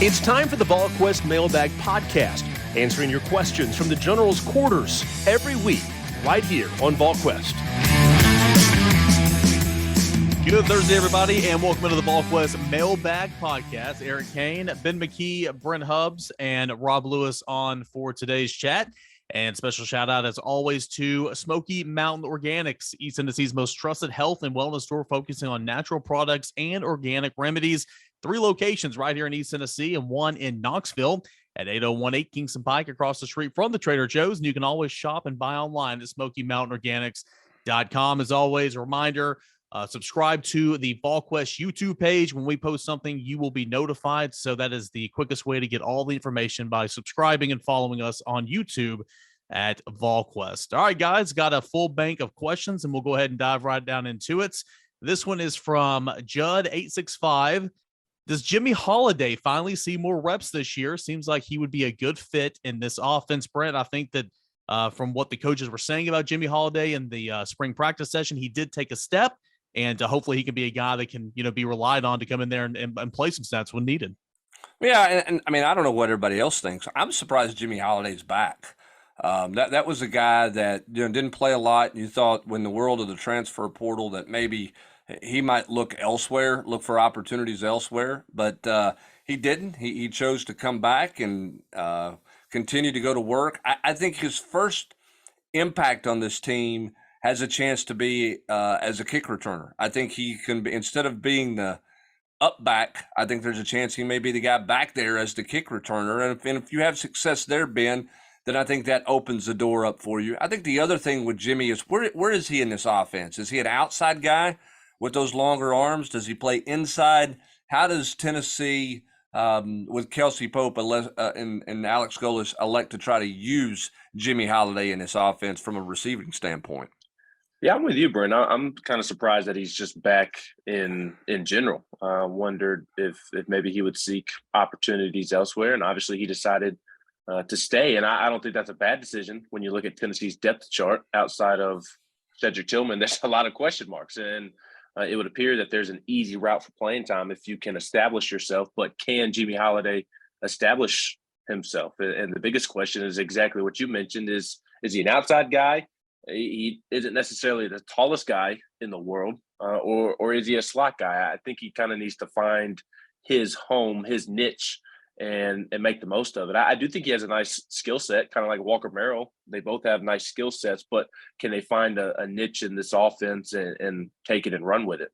It's time for the Volquest Mailbag Podcast, answering your questions from the General's quarters every week, right here on Volquest. Good Thursday, everybody, and welcome to the Volquest Mailbag Podcast. Eric Kane, Ben McKee, Brent Hubbs, and Rob Lewis on for today's chat. And special shout out, as always, to Smoky Mountain Organics, East Tennessee's most trusted health and wellness store, focusing on natural products and organic remedies. 3 locations right here in East Tennessee and 1 in Knoxville at 8018 Kingston Pike, across the street from the Trader Joe's. And you can always shop and buy online at SmokyMountainOrganics.com. As always, a reminder, subscribe to the Volquest YouTube page. When we post something, you will be notified. So that is the quickest way to get all the information, by subscribing and following us on YouTube at Volquest. All right, guys, got a full bank of questions, and we'll go ahead and dive right down into it. This one is from Judd865. Does Jimmy Holiday finally see more reps this year? Seems like he would be a good fit in this offense. Brent, I think that from what the coaches were saying about Jimmy Holiday in the spring practice session, he did take a step, and hopefully he can be a guy that can, be relied on to come in there and play some stats when needed. Yeah, and I mean, I don't know what everybody else thinks. I'm surprised Jimmy Holiday's back. That was a guy that didn't play a lot. You thought, when the world of the transfer portal, that maybe he might look elsewhere, look for opportunities elsewhere, but he didn't. He chose to come back and continue to go to work. I think his first impact on this team has a chance to be as a kick returner. I think he can be, instead of being the up back, I think there's a chance he may be the guy back there as the kick returner. And if you have success there, Ben, then I think that opens the door up for you. I think the other thing with Jimmy is, where is he in this offense? Is he an outside guy with those longer arms? Does he play inside? How does Tennessee, with Kelsey Pope and Alex Golis, elect to try to use Jimmy Holiday in this offense from a receiving standpoint? Yeah, I'm with you, Brent. I'm kind of surprised that he's just back in general. Wondered if maybe he would seek opportunities elsewhere, and obviously he decided to stay. And I don't think that's a bad decision when you look at Tennessee's depth chart. Outside of Cedric Tillman, there's a lot of question marks, and it would appear that there's an easy route for playing time if you can establish yourself. But can Jimmy Holiday establish himself? And the biggest question is exactly what you mentioned: is he an outside guy? He isn't necessarily the tallest guy in the world, or is he a slot guy? I think he kind of needs to find his home, his niche, and make the most of it. I do think he has a nice skill set, kind of like Walker Merrill. They both have nice skill sets, but can they find a niche in this offense and take it and run with it?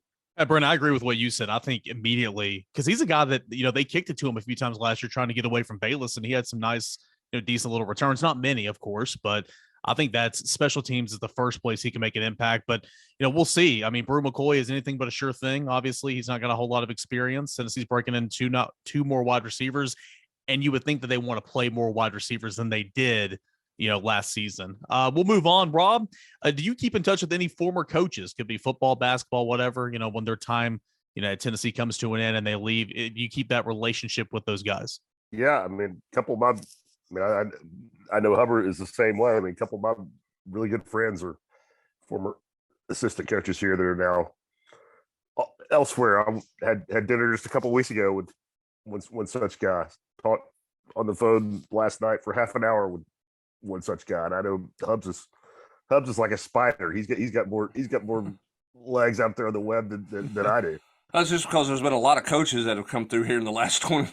Brent, I agree with what you said. I think immediately, because he's a guy that, they kicked it to him a few times last year trying to get away from Bayless, and he had some nice, decent little returns. Not many, of course, but I think that's special teams is the first place he can make an impact. But, we'll see. I mean, Brew McCoy is anything but a sure thing. Obviously, he's not got a whole lot of experience. Tennessee's breaking in two more wide receivers, and you would think that they want to play more wide receivers than they did, last season. We'll move on. Rob, do you keep in touch with any former coaches? Could be football, basketball, whatever, when their time, at Tennessee comes to an end and they leave. Do you keep that relationship with those guys? Yeah, I mean, a couple of my I know Hubbard is the same way. I mean, a couple of my really good friends are former assistant coaches here that are now elsewhere. I had dinner just a couple of weeks ago with one such guy. Talked on the phone last night for half an hour with one such guy. And I know Hubbs is like a spider. He's got more legs out there on the web than I do. That's just because there's been a lot of coaches that have come through here in the last 20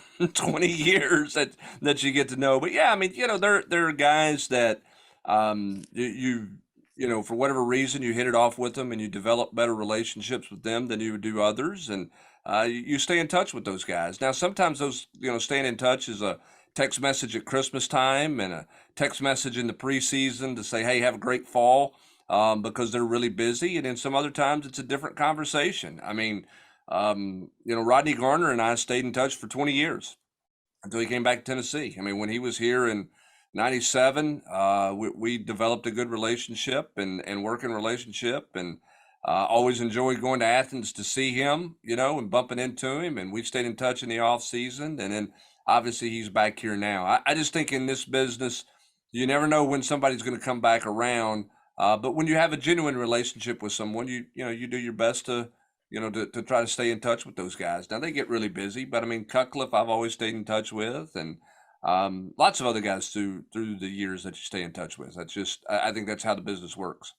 years that you get to know. But yeah, I mean, there are guys that you for whatever reason you hit it off with them and you develop better relationships with them than you would do others, and you stay in touch with those guys. Now, sometimes those staying in touch is a text message at Christmas time and a text message in the preseason to say, hey, have a great fall, because they're really busy, and then some other times it's a different conversation. I mean, Rodney Garner and I stayed in touch for 20 years until he came back to Tennessee. I mean, when he was here in 97, we developed a good relationship and working relationship, and always enjoyed going to Athens to see him, and bumping into him, and we stayed in touch in the off season. And then obviously he's back here now. I just think in this business, you never know when somebody's going to come back around. But when you have a genuine relationship with someone, you do your best to to try to stay in touch with those guys. Now they get really busy, but I mean, Cutcliffe, I've always stayed in touch with, and lots of other guys through the years that you stay in touch with. I think that's how the business works.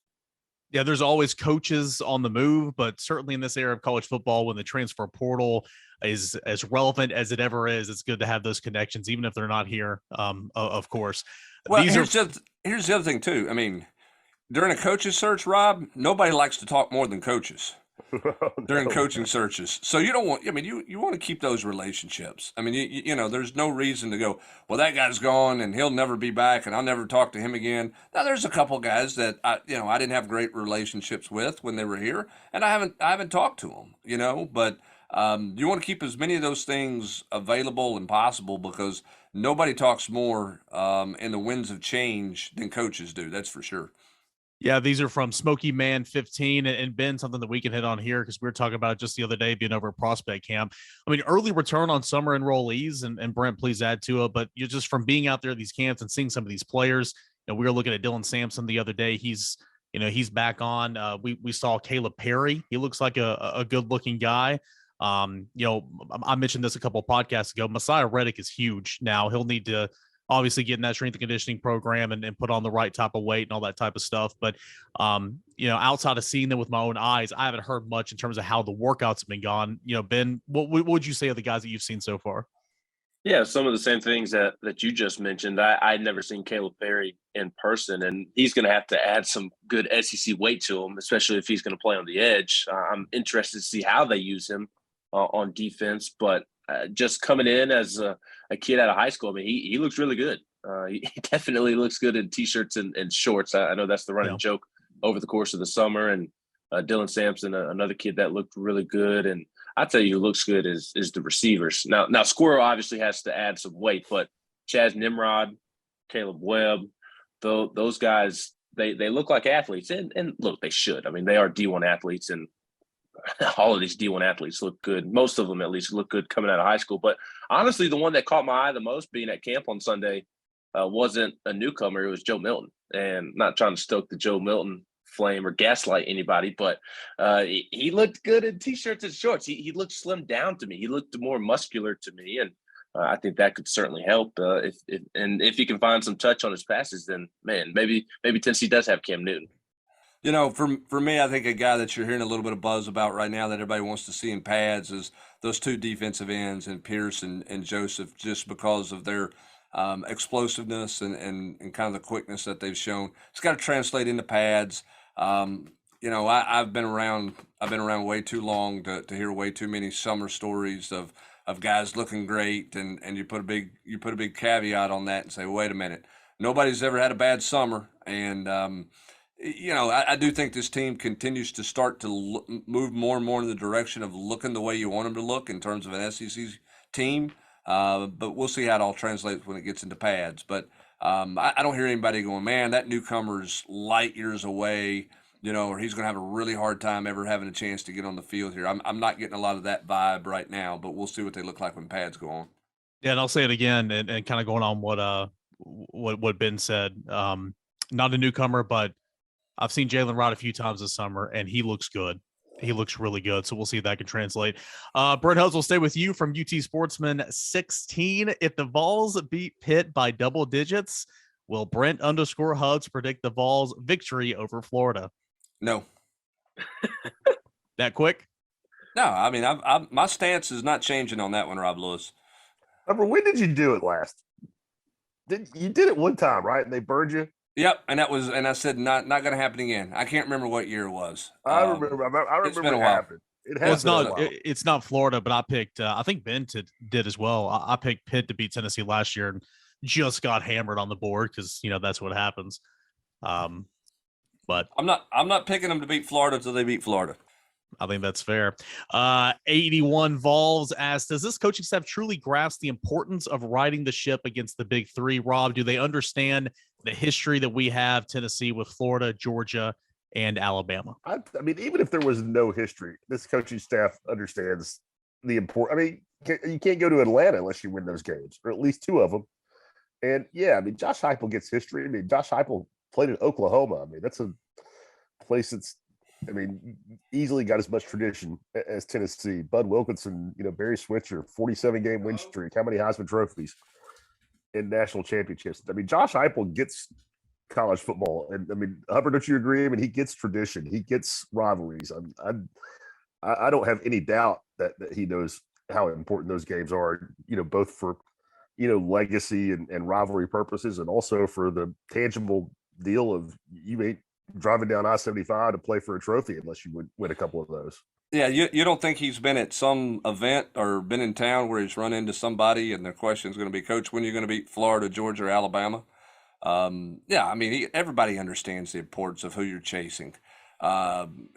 Yeah, there's always coaches on the move, but certainly in this era of college football, when the transfer portal is as relevant as it ever is, it's good to have those connections, even if they're not here, of course. Well, here's the other thing, too. I mean, during a coach's search, Rob, nobody likes to talk more than coaches during coaching searches. So you don't want, I mean, you want to keep those relationships. I mean, you know, there's no reason to go, well, that guy's gone and he'll never be back and I'll never talk to him again. Now there's a couple guys that I didn't have great relationships with when they were here, and I haven't talked to them, but you want to keep as many of those things available and possible, because nobody talks more in the winds of change than coaches do. That's for sure. Yeah, these are from Smoky Man 15, and Ben, something that we can hit on here because we were talking about it just the other day being over at Prospect Camp. I mean, early return on summer enrollees, and Brent, please add to it, but you're just from being out there at these camps and seeing some of these players. We were looking at Dylan Sampson the other day. He's back on. We saw Caleb Perry. He looks like a good looking guy. I mentioned this a couple of podcasts ago. Messiah Reddick is huge now. He'll need to obviously get in that strength and conditioning program and put on the right type of weight and all that type of stuff. But, outside of seeing them with my own eyes, I haven't heard much in terms of how the workouts have been gone. Ben, what would you say of the guys that you've seen so far? Yeah, some of the same things that you just mentioned. I'd never seen Caleb Perry in person, and he's going to have to add some good SEC weight to him, especially if he's going to play on the edge. I'm interested to see how they use him on defense, but just coming in as a kid out of high school, I mean, he looks really good. He definitely looks good in T-shirts and shorts. I know that's the running joke over the course of the summer. And Dylan Sampson, another kid that looked really good. And I tell you, who looks good is the receivers. Now Squirrel obviously has to add some weight, but Chaz Nimrod, Caleb Webb, those guys, they look like athletes. And look, they should. I mean, they are D1 athletes, and all of these D1 athletes look good. Most of them, at least, look good coming out of high school. But honestly, the one that caught my eye the most being at camp on Sunday wasn't a newcomer. It was Joe Milton. And not trying to stoke the Joe Milton flame or gaslight anybody, but he looked good in T-shirts and shorts. He looked slimmed down to me. He looked more muscular to me. And I think that could certainly help. If he can find some touch on his passes, then, man, maybe Tennessee does have Cam Newton. For me, I think a guy that you're hearing a little bit of buzz about right now that everybody wants to see in pads is those two defensive ends, and Pierce and Joseph, just because of their explosiveness and kind of the quickness that they've shown. It's got to translate into pads. I've been around way too long to hear way too many summer stories of guys looking great, and you put a big caveat on that and say, wait a minute, nobody's ever had a bad summer, and I do think this team continues to start to move more and more in the direction of looking the way you want them to look in terms of an SEC team. But we'll see how it all translates when it gets into pads. But I don't hear anybody going, man, that newcomer's light years away, or he's going to have a really hard time ever having a chance to get on the field here. I'm not getting a lot of that vibe right now, but we'll see what they look like when pads go on. Yeah, and I'll say it again, and kind of going on what Ben said. Not a newcomer, but I've seen Jalen Rod a few times this summer, and he looks good. He looks really good. So we'll see if that can translate. Brent Hubs will stay with you from UT Sportsman 16. If the Vols beat Pitt by double digits, will Brent_Hubs predict the Vols victory over Florida? No. That quick? No, I mean, my stance is not changing on that one, Rob Lewis. When did you do it last? You did it one time, right? And they burned you? Yep, and I said not going to happen again. I can't remember what year it was. I remember it's been a it while. happened. It's not Florida, but I picked. I think Ben did as well. I picked Pitt to beat Tennessee last year and just got hammered on the board because that's what happens. But I'm not picking them to beat Florida until they beat Florida. I think that's fair. 81 Vols asked, does this coaching staff truly grasp the importance of riding the ship against the big three? Rob, do they understand the history that we have, Tennessee with Florida, Georgia, and Alabama? I mean, even if there was no history, this coaching staff understands the importance. I mean, you can't go to Atlanta unless you win those games, or at least two of them. And yeah, I mean, Josh Heupel gets history. I mean, Josh Heupel played in Oklahoma. I mean, that's a place that's I mean, easily got as much tradition as Tennessee. Bud Wilkinson, Barry Switzer, 47-game win streak. How many Heisman trophies in national championships? I mean, Josh Heupel gets college football, and I mean, Hubbard, don't you agree? I mean, he gets tradition, he gets rivalries. I don't have any doubt that he knows how important those games are. Both for legacy and rivalry purposes, and also for the tangible deal of you ain't driving down I-75 to play for a trophy unless you would win a couple of those. Yeah, you don't think he's been at some event or been in town where he's run into somebody and their question is going to be, Coach, when are you going to beat Florida, Georgia, or Alabama? Yeah, I mean, everybody understands the importance of who you're chasing. And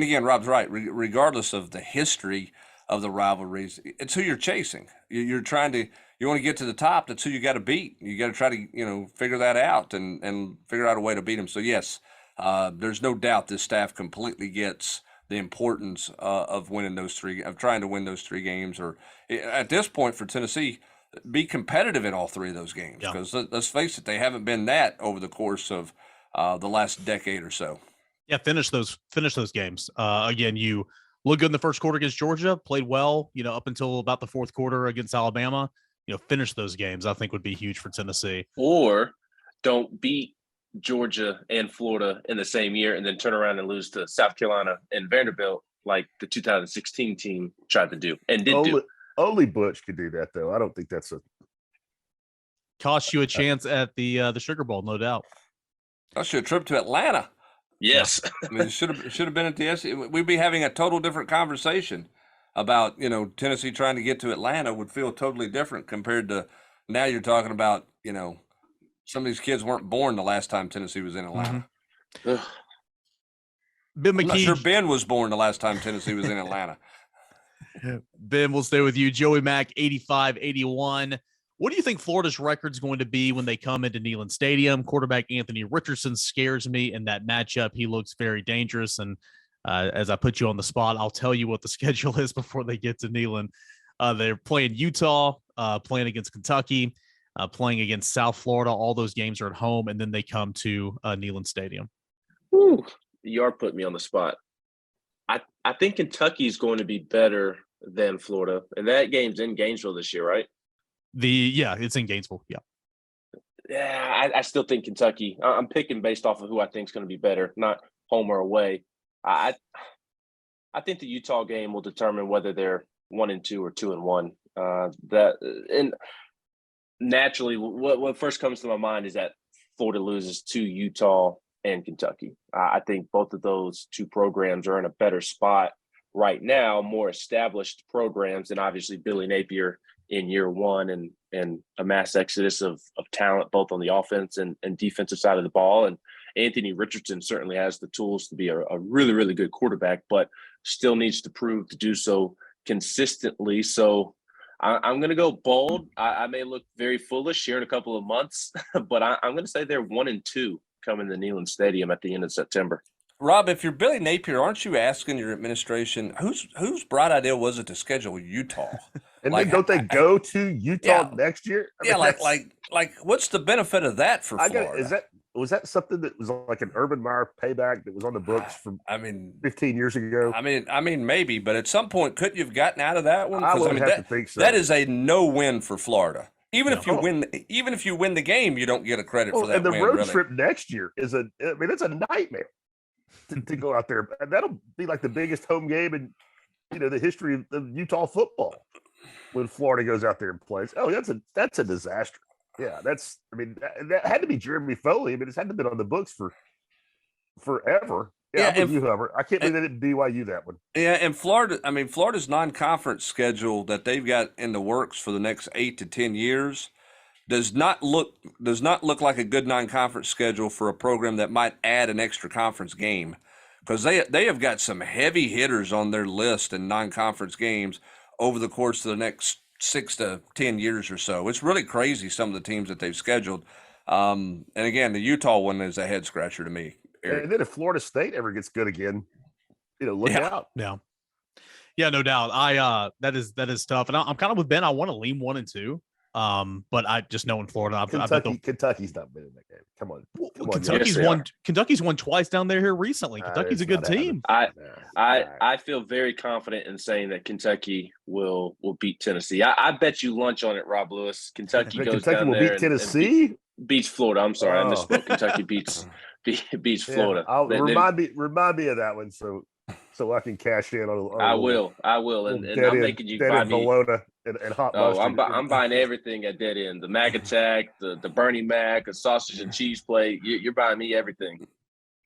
again, Rob's right. Regardless of the history of the rivalries, it's who you're chasing. You're trying to, you want to get to the top. That's who you got to beat. You got to try to, figure that out and figure out a way to beat them. So yes, there's no doubt this staff completely gets the importance of trying to win those three games, or at this point for Tennessee, be competitive in all three of those games. Because let's face it, they haven't been that over the course of the last decade or so. Yeah, finish those games. Again, you look good in the first quarter against Georgia, played well, up until about the fourth quarter against Alabama. Finish those games, I think, would be huge for Tennessee. Or don't beat Georgia and Florida in the same year and then turn around and lose to South Carolina and Vanderbilt like the 2016 team tried to do and did do. Only Butch could do that, though. I don't think that's cost you a chance at the Sugar Bowl, no doubt. Cost you a trip to Atlanta. Yes. I mean, should have been at the SEC. We'd be having a total different conversation about, Tennessee trying to get to Atlanta would feel totally different compared to now you're talking about, some of these kids weren't born the last time Tennessee was in Atlanta. Mm-hmm. Ben McKee. I'm not sure Ben was born the last time Tennessee was in Atlanta. Ben, we'll stay with you. Joey Mack, 85-81. What do you think Florida's record's going to be when they come into Neyland Stadium? Quarterback Anthony Richardson scares me in that matchup. He looks very dangerous. And as I put you on the spot, I'll tell you what the schedule is before they get to Neyland. They're playing Utah, playing against Kentucky, playing against South Florida. All those games are at home, and then they come to Neyland Stadium. Ooh, you are putting me on the spot. I think Kentucky is going to be better than Florida, and that game's in Gainesville this year, right? It's in Gainesville. Yeah, I still think Kentucky. I'm picking based off of who I think is going to be better, not home or away. I think the Utah game will determine whether they're 1-2 or 2-1. And naturally, what first comes to my mind is that Florida loses to Utah and Kentucky. I think both of those two programs are in a better spot right now, more established programs than obviously Billy Napier in year one and a mass exodus of talent, both on the offense and defensive side of the ball. And Anthony Richardson certainly has the tools to be a really, really good quarterback, but still needs to prove to do so consistently. So I'm going to go bold. I may look very foolish here in a couple of months, but I'm going to say they're 1-2 coming to Neyland Stadium at the end of September. Rob, if you're Billy Napier, aren't you asking your administration whose bright idea was it to schedule Utah? And then don't they go to Utah next year? I mean, like what's the benefit of that for Florida? Was that something that was like an Urban Meyer payback that was on the books from 15 years ago? I mean maybe, but at some point couldn't you have gotten out of that one? I would have to think so. That is a no win for Florida. Even if you win the game, you don't get a credit for that. And the win, road really. trip next year it's a nightmare to go out there. And that'll be like the biggest home game in the history of Utah football when Florida goes out there and plays. Oh, that's a disaster. Yeah, that had to be Jeremy Foley. I mean, it's had to have been on the books for forever. Yeah, I'm with you, Hubbard. I can't believe they didn't BYU that one. Yeah, and Florida's non-conference schedule that they've got in the works for the next 8 to 10 years does not look like a good non-conference schedule for a program that might add an extra conference game, because they have got some heavy hitters on their list in non-conference games over the course of the next 6 to 10 years or so. It's really crazy, some of the teams that they've scheduled. And again, the Utah one is a head scratcher to me. Eric. And then if Florida State ever gets good again, look out. Yeah, no doubt. That is tough. And I'm kind of with Ben. I want to lean 1-2. But I just know in Florida, I bet Kentucky's not been in that game. Come on. Kentucky's won twice down there here recently. Kentucky's a good team. I feel very confident in saying that Kentucky will beat Tennessee. I bet you lunch on it, Rob Lewis. Kentucky will beat Tennessee. Beats Florida. I'm sorry, I misspoke. Kentucky beats Florida. Remind me of that one so I can cash in on. I will, and I'm making you buy me Bologna and hot mustard. I'm buying everything at Dead End. The Mac Attack, the Bernie Mac, a sausage and cheese plate. You're buying me everything.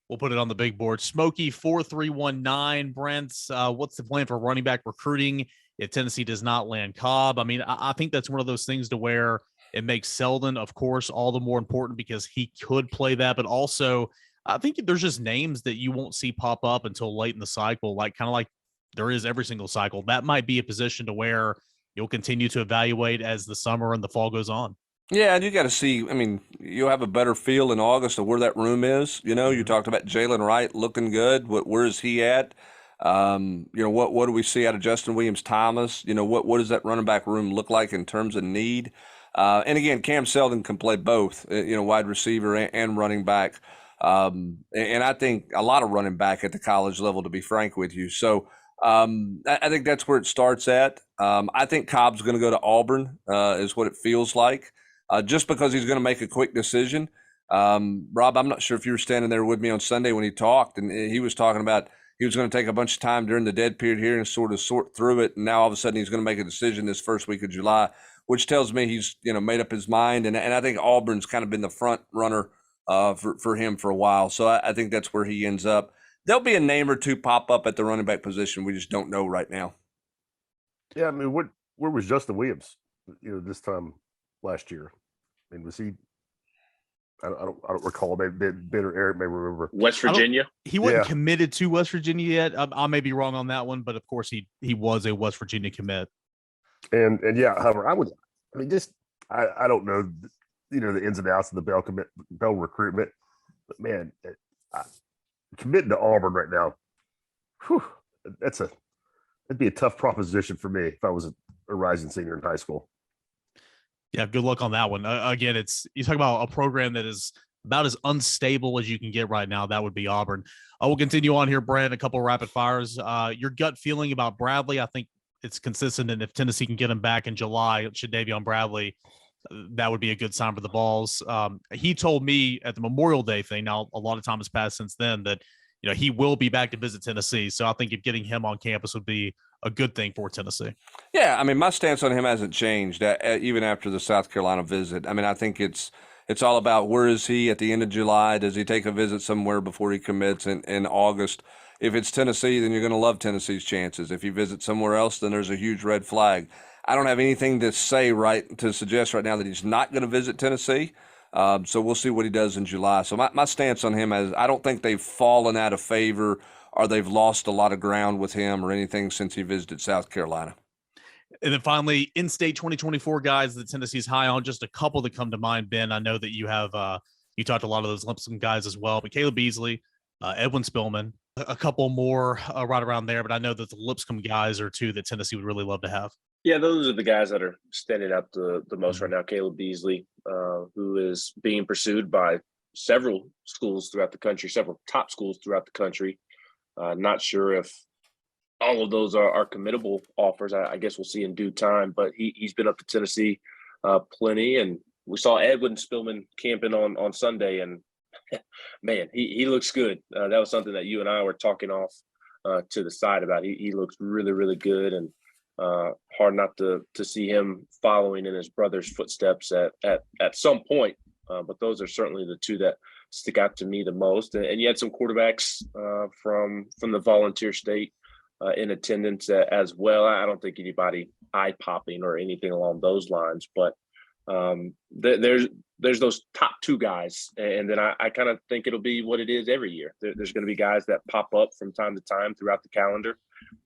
We'll put it on the big board. Smokey 4319. Brent, what's the plan for running back recruiting if Tennessee does not land Cobb? I mean, I think that's one of those things to where it makes Selden, of course, all the more important because he could play that, but also I think there's just names that you won't see pop up until late in the cycle, like there is every single cycle. That might be a position to where you'll continue to evaluate as the summer and the fall goes on. Yeah, and you got to see, I mean, you'll have a better feel in August of where that room is. You know, you talked about Jalen Wright looking good. Where is he at? What do we see out of Justin Williams-Thomas? What does that running back room look like in terms of need? And again, Cam Selden can play both, wide receiver and running back. And I think a lot of running back at the college level, to be frank with you. So I think that's where it starts at. I think Cobb's going to go to Auburn, is what it feels like, just because he's going to make a quick decision. Rob, I'm not sure if you were standing there with me on Sunday when he talked, and he was talking about he was going to take a bunch of time during the dead period here and sort of sort through it. And now all of a sudden he's going to make a decision this first week of July, which tells me he's, made up his mind. And I think Auburn's kind of been the front runner for him for a while. So I think that's where he ends up. There'll be a name or two pop up at the running back position. We just don't know right now. Yeah, I mean, where was Justin Williams, this time last year? I mean, was he? I don't recall. Maybe Ben or Eric may remember. West Virginia. He wasn't committed to West Virginia yet. I may be wrong on that one, but of course he was a West Virginia commit. And yeah, however, I don't know, the ins and outs of the Bell recruitment, but man, committing to Auburn right now, that'd be a tough proposition for me if I was a rising senior in high school. Yeah, good luck on that one. Again, you talk about a program that is about as unstable as you can get right now. That would be Auburn. We'll continue on here, Brad. A couple of rapid fires. Your gut feeling about Bradley? I think it's consistent, and if Tennessee can get him back in July, Shadavion Bradley, that would be a good sign for the Vols. He told me at the Memorial Day thing. Now, a lot of time has passed since then. That he will be back to visit Tennessee. So I think if getting him on campus would be a good thing for Tennessee. Yeah, I mean, my stance on him hasn't changed even after the South Carolina visit. I mean, I think it's all about where is he at the end of July? Does he take a visit somewhere before he commits in August? If it's Tennessee, then you're going to love Tennessee's chances. If you visit somewhere else, then there's a huge red flag. I don't have anything to suggest right now that he's not going to visit Tennessee. So we'll see what he does in July. So my stance on him is I don't think they've fallen out of favor or they've lost a lot of ground with him or anything since he visited South Carolina. And then finally, in-state 2024 guys that Tennessee's high on, just a couple that come to mind, Ben. I know that you have you talked to a lot of those Lipscomb guys as well, but Caleb Beasley, Edwin Spillman, a couple more right around there, but I know that the Lipscomb guys are two that Tennessee would really love to have. Yeah, those are the guys that are standing out the most right now. Caleb Beasley, who is being pursued by several schools throughout the country, several top schools throughout the country. Not sure if all of those are committable offers. I guess we'll see in due time, but he's been up to Tennessee plenty. And we saw Edwin Spillman camping on Sunday, and man, he looks good. That was something that you and I were talking off to the side about. He looks really, really good, and hard not to see him following in his brother's footsteps at some point. But those are certainly the two that stick out to me the most. And you had some quarterbacks from the Volunteer State in attendance as well. I don't think anybody eye-popping or anything along those lines, but there's those top two guys. And then I kind of think it'll be what it is every year. There's going to be guys that pop up from time to time throughout the calendar.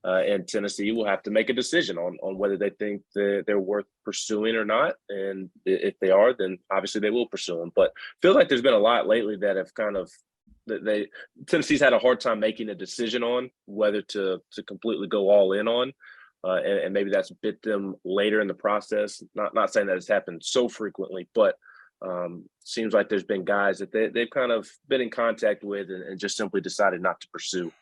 And Tennessee will have to make a decision on whether they think they're worth pursuing or not. And if they are, then obviously they will pursue them. But I feel like there's been a lot lately that have kind of Tennessee's had a hard time making a decision on whether to completely go all in on. and maybe that's bit them later in the process. Not saying that it's happened so frequently, but seems like there's been guys that they've kind of been in contact with and just simply decided not to pursue.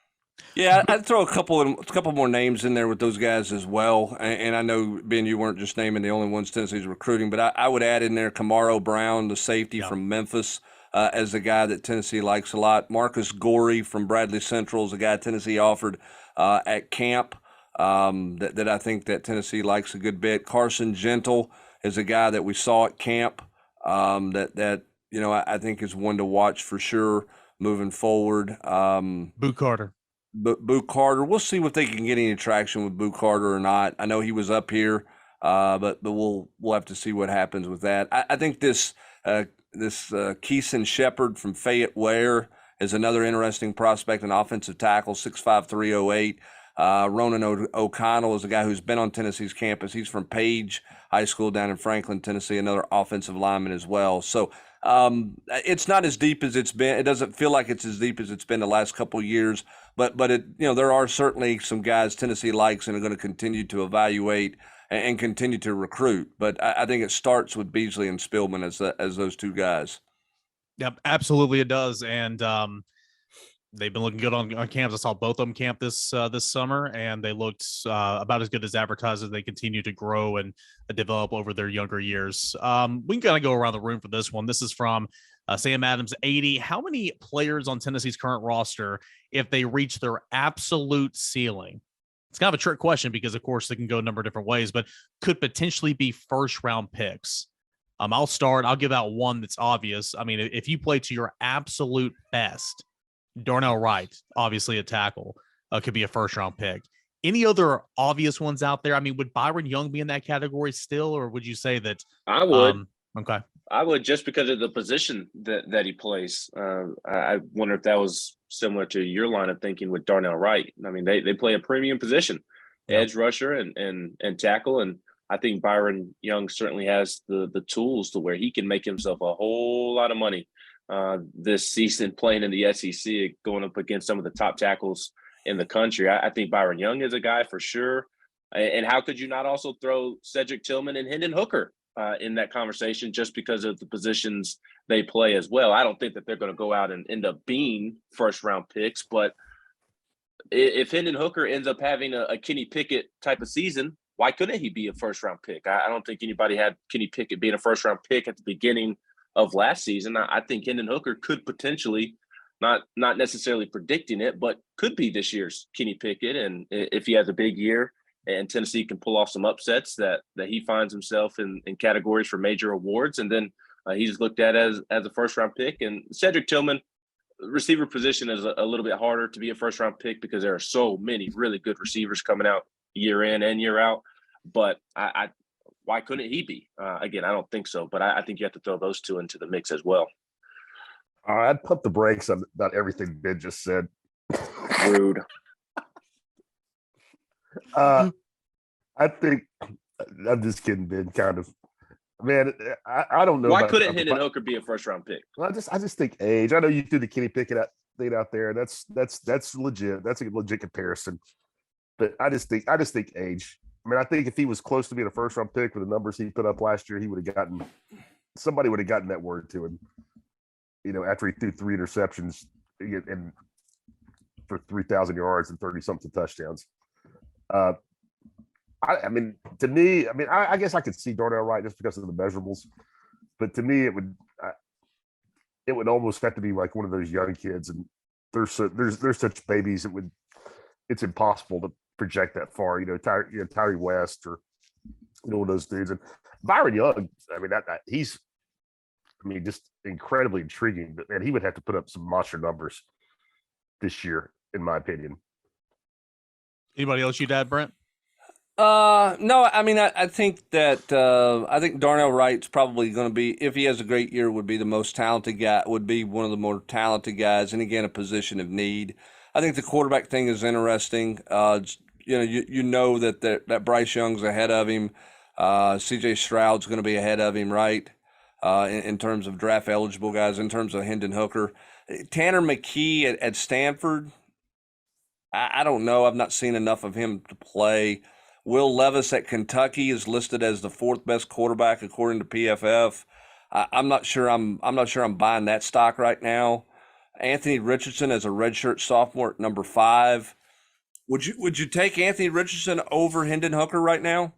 Yeah, I'd throw a couple more names in there with those guys as well. And I know, Ben, you weren't just naming the only ones Tennessee's recruiting, but I would add in there Kamaro Brown, the safety from Memphis, as a guy that Tennessee likes a lot. Marcus Gorey from Bradley Central is a guy Tennessee offered at camp that I think that Tennessee likes a good bit. Carson Gentle is a guy that we saw at camp that I think is one to watch for sure moving forward. Boo Carter. Boo Carter, we'll see if they can get any traction with Boo Carter or not. I know he was up here, but we'll have to see what happens with that. I think this Keeson Shepard from Fayette Ware is another interesting prospect, an offensive tackle, 6'5", 308. Ronan O'Connell is a guy who's been on Tennessee's campus. He's from Page High School down in Franklin, Tennessee, another offensive lineman as well. So it's not as deep as it's been. It doesn't feel like it's as deep as it's been the last couple of years, but there are certainly some guys Tennessee likes and are going to continue to evaluate and continue to recruit. But I think it starts with Beasley and Spillman as those two guys. Yep, absolutely it does. And they've been looking good on camps. I saw both of them camp this summer, and they looked about as good as advertised as they continue to grow and develop over their younger years. We can kind of go around the room for this one. This is from Sam Adams, 80. How many players on Tennessee's current roster, if they reach their absolute ceiling? It's kind of a trick question because, of course, they can go a number of different ways, but could potentially be first-round picks. I'll start. I'll give out one that's obvious. I mean, if you play to your absolute best, Darnell Wright, obviously a tackle, could be a first-round pick. Any other obvious ones out there? I mean, would Byron Young be in that category still, or would you say that? I would. Okay. I would, just because of the position that he plays. I wonder if that was similar to your line of thinking with Darnell Wright. I mean, they play a premium position, edge rusher and tackle, and I think Byron Young certainly has the tools to where he can make himself a whole lot of money this season playing in the SEC, going up against some of the top tackles in the country. I think Byron Young is a guy for sure. And how could you not also throw Cedric Tillman and Hendon Hooker in that conversation just because of the positions they play as well? I don't think that they're going to go out and end up being first-round picks, but if Hendon Hooker ends up having a Kenny Pickett type of season, why couldn't he be a first-round pick? I don't think anybody had Kenny Pickett being a first-round pick at the beginning of last season. I think Hendon Hooker could potentially, not necessarily predicting it, but could be this year's Kenny Pickett. And if he has a big year and Tennessee can pull off some upsets, that he finds himself in categories for major awards. And then he's looked at as a first-round pick. And Cedric Tillman, receiver position is a little bit harder to be a first-round pick because there are so many really good receivers coming out year in and year out. But why couldn't he be? Again, I don't think so, but I think you have to throw those two into the mix as well. I'd pump the brakes on about everything Ben just said. Rude. I think I'm just kidding, Ben. Kind of, man. I don't know. Why couldn't Hendon Hooker be a first-round pick? Well, I just think age. I know you threw the Kenny Pickett thing out there. That's legit. That's a legit comparison. But I just think age. I mean, I think if he was close to being a first-round pick with the numbers he put up last year, somebody would have gotten that word to him. After he threw 3 interceptions and for 3,000 yards and 30-something touchdowns. I mean, to me, I guess I could see Darnell Wright just because of the measurables, but to me, it would almost have to be like one of those young kids, and there's such babies it's impossible to project that far. Tyree West or one of those dudes, and Byron Young. I mean, he's just incredibly intriguing, but man, he would have to put up some monster numbers this year, in my opinion. Anybody else you'd add, Brent? No, I mean, I think that I think Darnell Wright's probably going to be, if he has a great year, would be the most talented guy, would be one of the more talented guys, and again, a position of need. I think the quarterback thing is interesting. That Bryce Young's ahead of him. C.J. Stroud's going to be ahead of him, right? In terms of draft eligible guys, in terms of Hendon Hooker. Tanner McKee at Stanford, I don't know. I've not seen enough of him to play. Will Levis at Kentucky is listed as the 4th best quarterback according to PFF. I'm not sure I'm buying that stock right now. Anthony Richardson as a redshirt sophomore at number 5. Would you take Anthony Richardson over Hendon Hooker right now?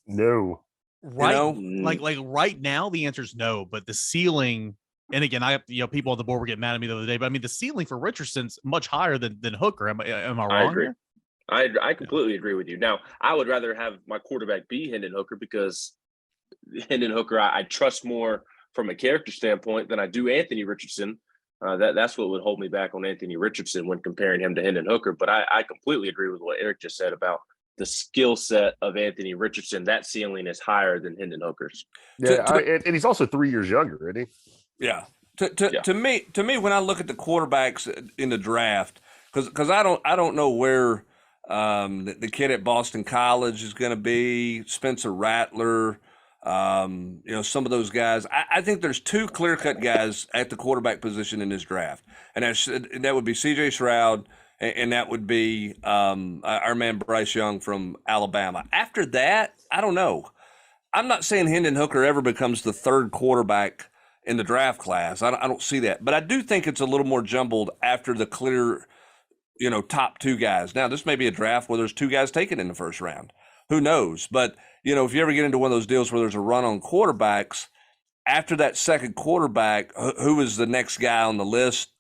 No. Right, You like right now, the answer is no. But the ceiling, and again, people on the board were getting mad at me the other day, but I mean, the ceiling for Richardson's much higher than Hooker. Am I wrong? I agree. Here? I completely agree with you. Now, I would rather have my quarterback be Hendon Hooker because Hendon Hooker I trust more from a character standpoint than I do Anthony Richardson. That's what would hold me back on Anthony Richardson when comparing him to Hendon Hooker. But I completely agree with what Eric just said about the skill set of Anthony Richardson. That ceiling is higher than Hendon Hooker's. Yeah, and he's also 3 years younger, isn't he? Yeah. To me, when I look at the quarterbacks in the draft, because I don't know where the kid at Boston College is going to be, Spencer Rattler, some of those guys. I think there's 2 clear-cut guys at the quarterback position in this draft, and that would be C.J. Stroud. And that would be our man Bryce Young from Alabama. After that, I don't know. I'm not saying Hendon Hooker ever becomes the 3rd quarterback in the draft class. I don't see that. But I do think it's a little more jumbled after the clear, top 2 guys. Now, this may be a draft where there's 2 guys taken in the first round. Who knows? But, if you ever get into one of those deals where there's a run on quarterbacks, after that 2nd quarterback, who is the next guy on the list?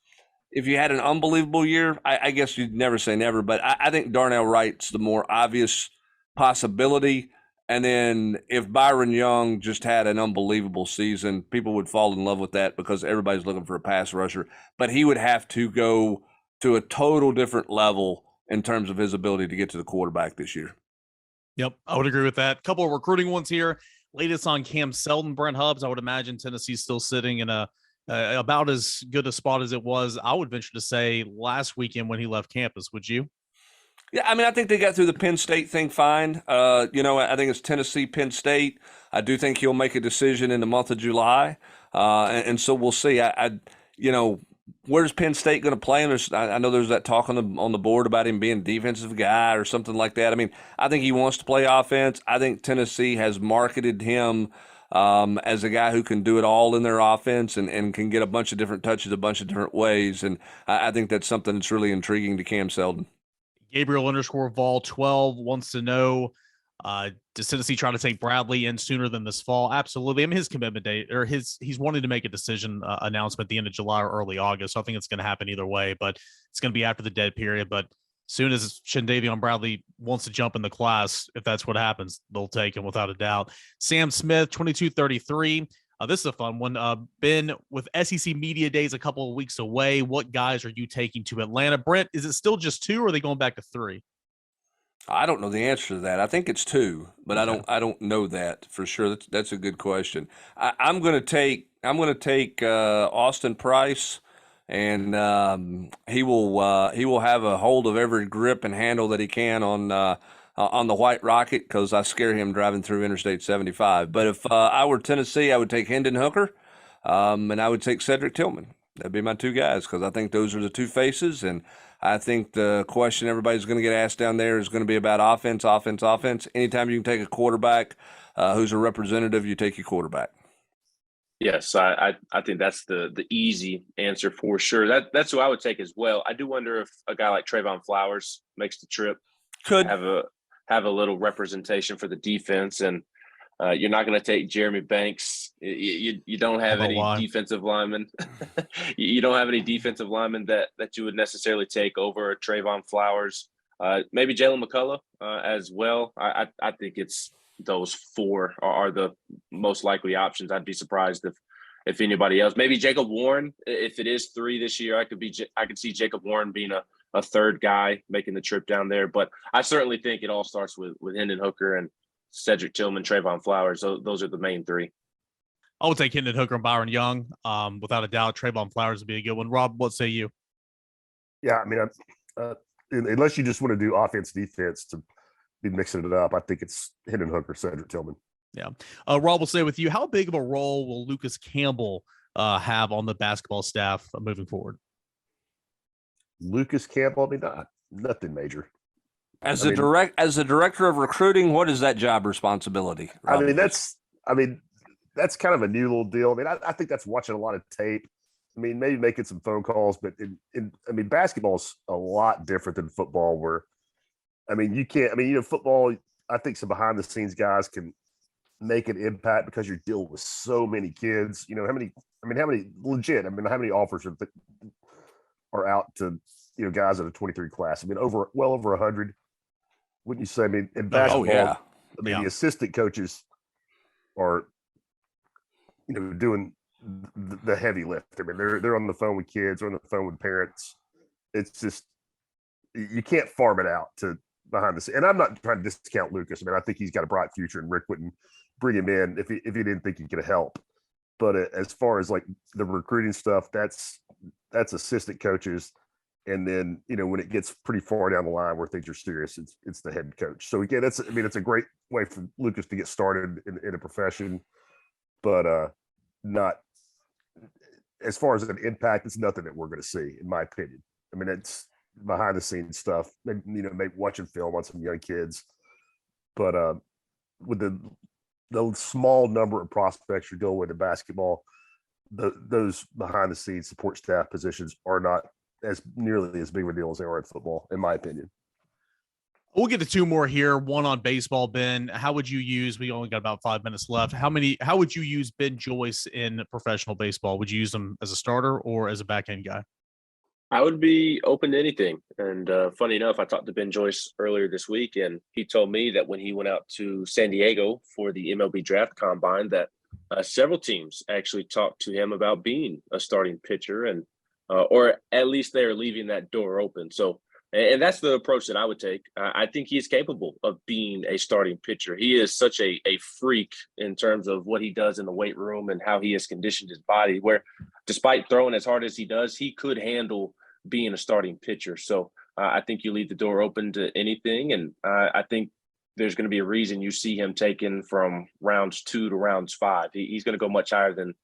If you had an unbelievable year, I guess you'd never say never, but I think Darnell Wright's the more obvious possibility. And then if Byron Young just had an unbelievable season, people would fall in love with that because everybody's looking for a pass rusher. But he would have to go to a total different level in terms of his ability to get to the quarterback this year. Yep, I would agree with that. Couple of recruiting ones here. Latest on Cam Selden, Brent Hubbs. I would imagine Tennessee's still sitting in about as good a spot as it was, I would venture to say, last weekend when he left campus. Would you? Yeah, I think they got through the Penn State thing fine. I think it's Tennessee, Penn State. I do think he'll make a decision in the month of July, and so we'll see. Where's Penn State going to play him? I know there's that talk on the board about him being a defensive guy or something like that. I think he wants to play offense. I think Tennessee has marketed him as a guy who can do it all in their offense and can get a bunch of different touches a bunch of different ways. And I think that's something that's really intriguing to Cam Selden. Gabriel _Vol 12 wants to know, does Tennessee try to take Bradley in sooner than this fall? Absolutely. His commitment date, or he's wanting to make a decision announcement at the end of July or early August. So I think it's going to happen either way, but it's going to be after the dead period. But soon as Shendavion Bradley wants to jump in the class, if that's what happens, they'll take him without a doubt. Sam Smith, 2233. This is a fun one. Ben, with SEC Media Days a couple of weeks away, what guys are you taking to Atlanta? Brent, is it still just 2 or are they going back to 3? I don't know the answer to that. I think it's 2, but okay. I don't know that for sure. That's a good question. I'm going to take Austin Price. And he will have a hold of every grip and handle that he can on the White Rocket because I scare him driving through Interstate 75. But if I were Tennessee, I would take Hendon Hooker, and I would take Cedric Tillman. That'd be my 2 guys because I think those are the 2 faces. And I think the question everybody's going to get asked down there is going to be about offense. Anytime you can take a quarterback who's a representative, you take your quarterback. Yes, I think that's the easy answer for sure. That's who I would take as well. I do wonder if a guy like Trayvon Flowers makes the trip. Could have a little representation for the defense, and you're not going to take Jeremy Banks. You don't have any defensive linemen. You don't have any defensive linemen that you would necessarily take over Trayvon Flowers. Maybe Jalen McCullough as well. I think it's those 4 are the most likely options. I'd be surprised if anybody else. Maybe Jacob Warren. If it is 3 this year, I could see Jacob Warren being a 3rd guy making the trip down there. But I certainly think it all starts with Hendon Hooker and Cedric Tillman, Trayvon Flowers. Those are the main 3. I would take Hendon Hooker and Byron Young. Without a doubt, Trayvon Flowers would be a good one. Rob, what say you? Yeah, unless you just want to do offense, defense to be mixing it up, I think it's Hendon Hooker, Cedric Tillman. Yeah. Rob, will say with you, how big of a role will Lucas Campbell have on the basketball staff moving forward? Lucas Campbell, nothing major. As the director of recruiting, what is that job responsibility? I mean, that's kind of a new little deal. I mean, I think that's watching a lot of tape. I mean, maybe making some phone calls, but basketball is a lot different than football where, I mean, you can't, I mean, football, I think some behind the scenes guys can make an impact because you're dealing with so many kids. How many offers are out to, guys in a 23 class? I mean, well over 100, wouldn't you say? I mean, in basketball, the assistant coaches are, doing the heavy lift. I mean, they're on the phone with kids, or on the phone with parents. It's just, you can't farm it out to behind the scenes. And I'm not trying to discount Lucas. I mean, I think he's got a bright future, and Rick wouldn't bring him in if he didn't think he could help. But as far as like the recruiting stuff, that's assistant coaches. And then, when it gets pretty far down the line where things are serious, it's the head coach. So again, it's a great way for Lucas to get started in a profession, but not as far as an impact. It's nothing that we're going to see, in my opinion. I mean, it's behind the scenes stuff, maybe watching film on some young kids, but with the small number of prospects you're going with in basketball, those behind the scenes support staff positions are not nearly as big of a deal as they are in football, in my opinion. We'll get to two more here. One on baseball, Ben. How would you use? We only got about 5 minutes left. How would you use Ben Joyce in professional baseball? Would you use him as a starter or as a back end guy? I would be open to anything. And funny enough, I talked to Ben Joyce earlier this week, and he told me that when he went out to San Diego for the MLB draft combine, that several teams actually talked to him about being a starting pitcher, and or at least they're leaving that door open. So, and that's the approach that I would take. I think he is capable of being a starting pitcher. He is such a freak in terms of what he does in the weight room and how he has conditioned his body, where despite throwing as hard as he does, he could handle being a starting pitcher. So I think you leave the door open to anything. And I think there's going to be a reason you see him taken from rounds 2 to rounds 5. He's going to go much higher than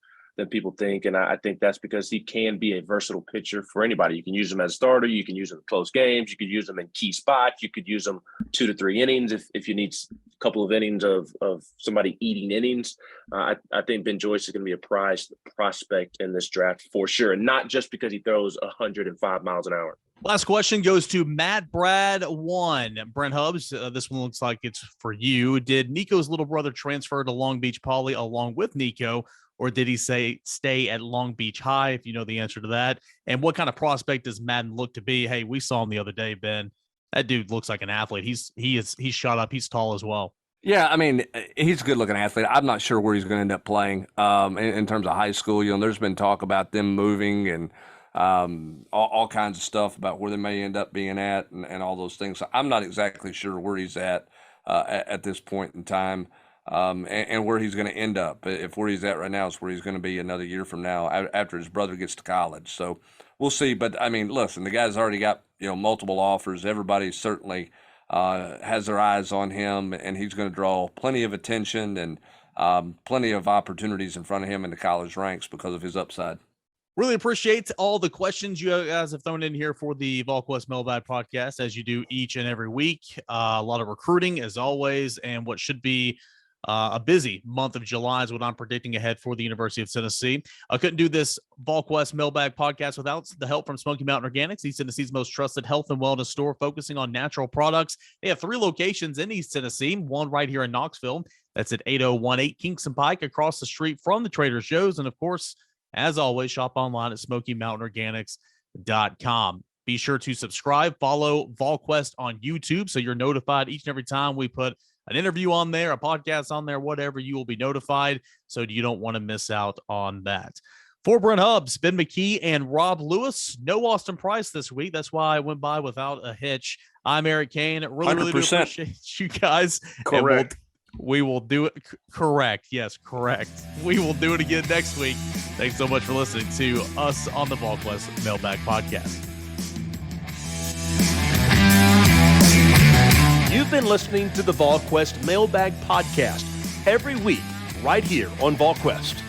people think. And I think that's because he can be a versatile pitcher for anybody. You can use him as a starter. You can use him in close games. You could use him in key spots. You could use him 2 to 3 innings if you need a couple of innings of somebody eating innings. I think Ben Joyce is going to be a prized prospect in this draft for sure. And not just because he throws 105 miles an hour. Last question goes to Matt Brad 1. Brent Hubbs, this one looks like it's for you. Did Nico's little brother transfer to Long Beach Paulie along with Nico, or did he stay at Long Beach High, if you know the answer to that? And what kind of prospect does Madden look to be? Hey, we saw him the other day, Ben. That dude looks like an athlete. He's shot up. He's tall as well. Yeah, I mean, he's a good-looking athlete. I'm not sure where he's going to end up playing in terms of high school. There's been talk about them moving and all kinds of stuff about where they may end up being at and all those things. So I'm not exactly sure where he's at this point in time. And where he's going to end up. If where he's at right now is where he's going to be another year from now after his brother gets to college. So we'll see. But, I mean, listen, the guy's already got, multiple offers. Everybody certainly has their eyes on him, and he's going to draw plenty of attention and plenty of opportunities in front of him in the college ranks because of his upside. Really appreciate all the questions you guys have thrown in here for the Volquest Mailbag Podcast, as you do each and every week. A lot of recruiting, as always, and what should be a busy month of July is what I'm predicting ahead for the University of Tennessee. I couldn't do this Volquest Mailbag Podcast without the help from Smoky Mountain Organics, East Tennessee's most trusted health and wellness store, focusing on natural products. They have 3 locations in East Tennessee, one right here in Knoxville. That's at 8018 Kingston Pike, across the street from the Trader Joe's. And of course, as always, shop online at SmokyMountainOrganics.com. Be sure to subscribe, follow Volquest on YouTube so you're notified each and every time we put an interview on there, a podcast on there, whatever, you will be notified, so you don't want to miss out on that. For Brent Hubbs, Ben McKee, and Rob Lewis, no Austin Price this week. That's why I went by without a hitch. I'm Eric Kane. Really do appreciate you guys. Correct. We will do it. Correct. Yes, correct. We will do it again next week. Thanks so much for listening to us on the Volquest Mailbag Podcast. You've been listening to the Volquest Mailbag Podcast every week right here on Volquest.